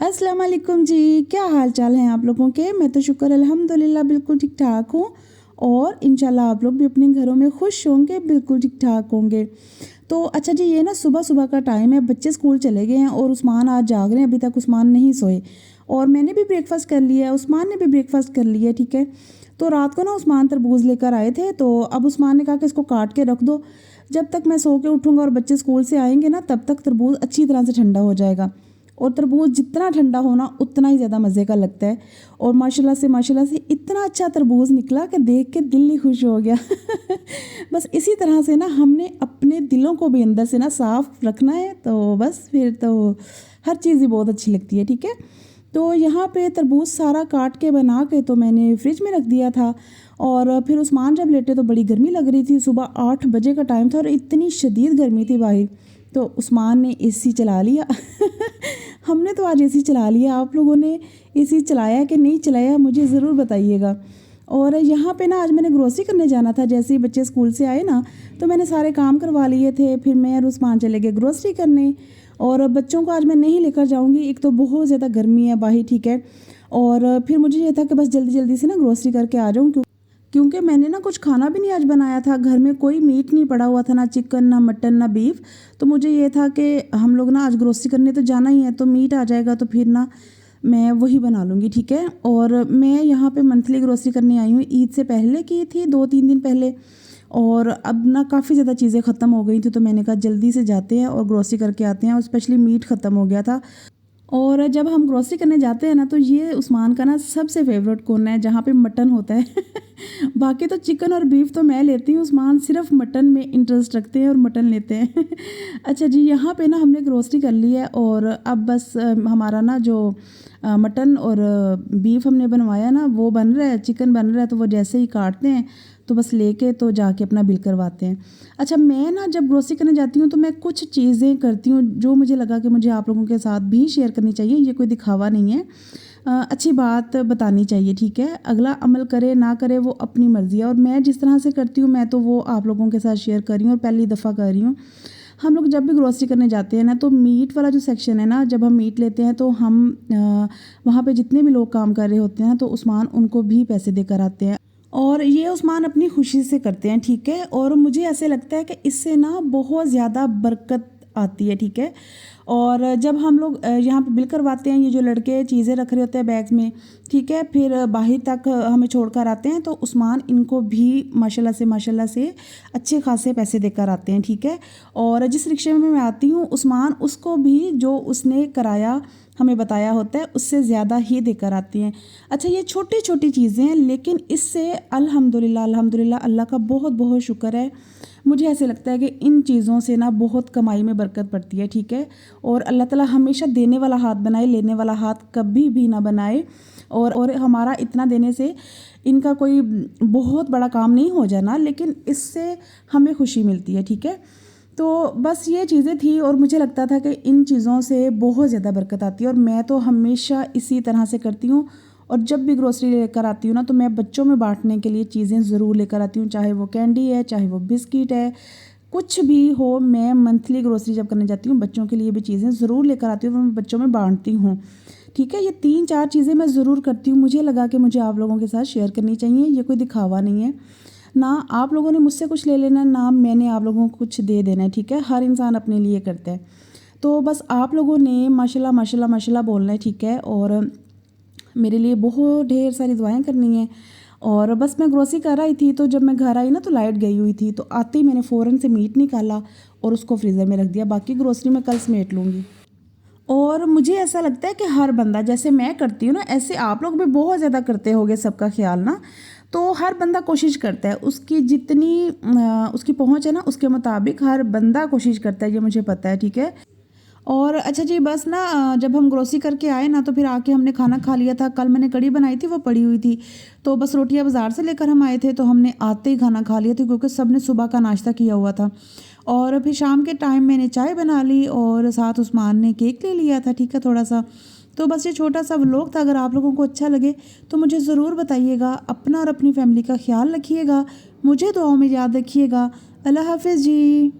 अस्सलाम वालेकुम जी। क्या हाल चाल हैं आप लोगों के? मैं तो शुक्र अल्हम्दुलिल्लाह बिल्कुल ठीक ठाक हूँ और इंशाल्लाह आप लोग भी अपने घरों में खुश होंगे, बिल्कुल ठीक ठाक होंगे। तो अच्छा जी, ये ना सुबह-सुबह का टाइम है, बच्चे स्कूल चले गए हैं और उस्मान आज जाग रहे हैं, अभी तक उस्मान नहीं सोए और मैंने भी ब्रेकफ़ास्ट कर लिया है, उस्मान ने भी ब्रेकफ़ास्ट कर लिया है, ठीक है। तो रात को ना उस्मान तरबूज़ लेकर आए थे, तो अब उस्मान ने कहा कि इसको काट के रख दो, जब तक मैं सो के उठूँगा और बच्चे स्कूल से आएँगे ना, तब तक तरबूज़ अच्छी तरह से ठंडा हो जाएगा। और तरबूज जितना ठंडा हो ना उतना ही ज़्यादा मज़े का लगता है। और माशाल्लाह से इतना अच्छा तरबूज निकला कि देख के दिल ही खुश हो गया। बस इसी तरह से ना हमने अपने दिलों को भी अंदर से ना साफ़ रखना है, तो बस फिर तो हर चीज़ ही बहुत अच्छी लगती है, ठीक है। तो यहाँ पे तरबूज सारा काट के बना के तो मैंने फ्रिज में रख दिया था। और फिर उस्मान जब लेटे तो बड़ी गर्मी लग रही थी, सुबह 8 बजे का टाइम था और इतनी शदीद गर्मी थी बाहर। तो उस्मान ने एसी चला लिया। हमने तो आज एसी चला लिया, आप लोगों ने एसी चलाया कि नहीं चलाया मुझे ज़रूर बताइएगा। और यहाँ पे ना आज मैंने ग्रोसरी करने जाना था, जैसे ही बच्चे स्कूल से आए ना तो मैंने सारे काम करवा लिए थे, फिर मैं और उस्मान चले गए ग्रोसरी करने। और बच्चों को आज मैं नहीं लेकर जाऊँगी, एक तो बहुत ज़्यादा गर्मी है बाहर, ठीक है। और फिर मुझे ये था कि बस जल्दी जल्दी से ना ग्रोसरी करके आ जाऊँ, क्योंकि मैंने ना कुछ खाना भी नहीं आज बनाया था, घर में कोई मीट नहीं पड़ा हुआ था, ना चिकन ना मटन ना बीफ। तो मुझे ये था कि हम लोग ना आज ग्रोसरी करने तो जाना ही है, तो मीट आ जाएगा तो फिर ना मैं वही बना लूँगी, ठीक है। और मैं यहाँ पे मंथली ग्रोसरी करने आई हूँ, ईद से पहले की थी 2-3 दिन पहले। और अब ना काफ़ी ज़्यादा चीज़ें ख़त्म हो गई थी, तो मैंने कहा जल्दी से जाते हैं और ग्रोसरी करके आते हैं, और स्पेशली मीट ख़त्म हो गया था। और जब हम ग्रोसरी करने जाते हैं ना तो ये उस्मान का ना सबसे फेवरेट कोना है जहाँ पे मटन होता है। बाकी तो चिकन और बीफ तो मैं लेती हूँ, उस्मान सिर्फ मटन में इंटरेस्ट रखते हैं और मटन लेते हैं। अच्छा जी, यहाँ पे ना हमने ग्रोसरी कर ली है और अब बस हमारा ना जो मटन और बीफ हमने बनवाया ना वो बन रहा है, चिकन बन रहा है, तो वो जैसे ही काटते हैं तो बस लेके तो जाके अपना बिल करवाते हैं। अच्छा, मैं ना जब ग्रोसरी करने जाती हूँ तो मैं कुछ चीज़ें करती हूँ जो मुझे लगा कि मुझे आप लोगों के साथ भी शेयर करनी चाहिए, ये कोई दिखावा नहीं है। अच्छी बात बतानी चाहिए, ठीक है। अगला अमल करे ना करे वो अपनी मर्ज़ी है, और मैं जिस तरह से करती हूँ मैं तो वो आप लोगों के साथ शेयर कर रही हूँ और पहली दफ़ा कर रही हूँ। हम लोग जब भी ग्रोसरी करने जाते हैं ना तो मीट वाला जो सेक्शन है ना, जब हम मीट लेते हैं तो हम वहाँ पे जितने भी लोग काम कर रहे होते हैं तो उस्मान उनको भी पैसे देकर आते हैं, और ये उस्मान अपनी खुशी से करते हैं, ठीक है। और मुझे ऐसे लगता है कि इससे ना बहुत ज़्यादा बरकत आती है, ठीक है। और जब हम लोग यहाँ पे बिल करवाते हैं, ये जो लड़के चीज़ें रख रहे होते हैं बैग्स में, ठीक है, फिर बाहर तक हमें छोड़ कर आते हैं तो उस्मान इनको भी माशाल्लाह से अच्छे खासे पैसे देकर आते हैं, ठीक है। और जिस रिक्शे में मैं आती हूँ उस्मान उसको भी जो उसने किराया हमें बताया होता है उससे ज़्यादा ही देकर आती हैं। अच्छा, ये छोटी छोटी चीज़ें हैं लेकिन इससे अल्हम्दुलिल्लाह अल्हम्दुलिल्लाह अल्लाह का बहुत बहुत शुक्र है। मुझे ऐसे लगता है कि इन चीज़ों से ना बहुत कमाई में बरकत पड़ती है, ठीक है। और अल्लाह ताला हमेशा देने वाला हाथ बनाए, लेने वाला हाथ कभी भी ना बनाए। और हमारा इतना देने से इनका कोई बहुत बड़ा काम नहीं हो जाना, लेकिन इससे हमें खुशी मिलती है, ठीक है। तो बस ये चीज़ें थी और मुझे लगता था कि इन चीज़ों से बहुत ज़्यादा बरकत आती है, और मैं तो हमेशा इसी तरह से करती हूँ। और जब भी ग्रोसरी लेकर आती हूँ ना तो मैं बच्चों में बांटने के लिए चीज़ें ज़रूर लेकर आती हूँ, चाहे वो कैंडी है, चाहे वो बिस्किट है, कुछ भी हो। मैं मंथली ग्रोसरी जब करने जाती हूँ बच्चों के लिए भी चीज़ें ज़रूर लेकर आती हूँ, मैं बच्चों में बांटती हूँ, ठीक है। ये 3-4 चीज़ें मैं ज़रूर करती हूँ, मुझे लगा कि मुझे आप लोगों के साथ शेयर करनी चाहिए, ये कोई दिखावा नहीं है। ना आप लोगों ने मुझसे कुछ ले लेना, ना मैंने आप लोगों को कुछ दे देना है, ठीक है। हर इंसान अपने लिए करता है। तो बस आप लोगों ने माशाल्लाह माशाल्लाह माशाल्लाह बोलना है, ठीक है। और मेरे लिए बहुत ढेर सारी दुआएं करनी है। और बस मैं ग्रोसरी कर रही थी तो जब मैं घर आई ना तो लाइट गई हुई थी, तो आते ही मैंने फ़ौरन से मीट निकाला और उसको फ्रीज़र में रख दिया, बाकी ग्रोसरी मैं कल समेट लूँगी। और मुझे ऐसा लगता है कि हर बंदा जैसे मैं करती हूँ ना, ऐसे आप लोग भी बहुत ज़्यादा करते होंगे सबका ख्याल ना। तो हर बंदा कोशिश करता है, उसकी जितनी उसकी पहुँच है ना उसके मुताबिक हर बंदा कोशिश करता है, ये मुझे पता है, ठीक है। और अच्छा जी, बस ना जब हम ग्रोसरी करके आए ना तो फिर आके हमने खाना खा लिया था। कल मैंने कढ़ी बनाई थी वो पड़ी हुई थी, तो बस रोटियां बाज़ार से लेकर हम आए थे तो हमने आते ही खाना खा लिया था, क्योंकि सब ने सुबह का नाश्ता किया हुआ था। और फिर शाम के टाइम मैंने चाय बना ली और साथ उस्मान ने केक ले लिया था, ठीक है, थोड़ा सा। तो बस ये छोटा सा व्लॉग था, अगर आप लोगों को अच्छा लगे तो मुझे ज़रूर बताइएगा। अपना और अपनी फैमिली का ख्याल रखिएगा, मुझे दुआओं में याद रखिएगा। अल्लाह हाफिज़ जी।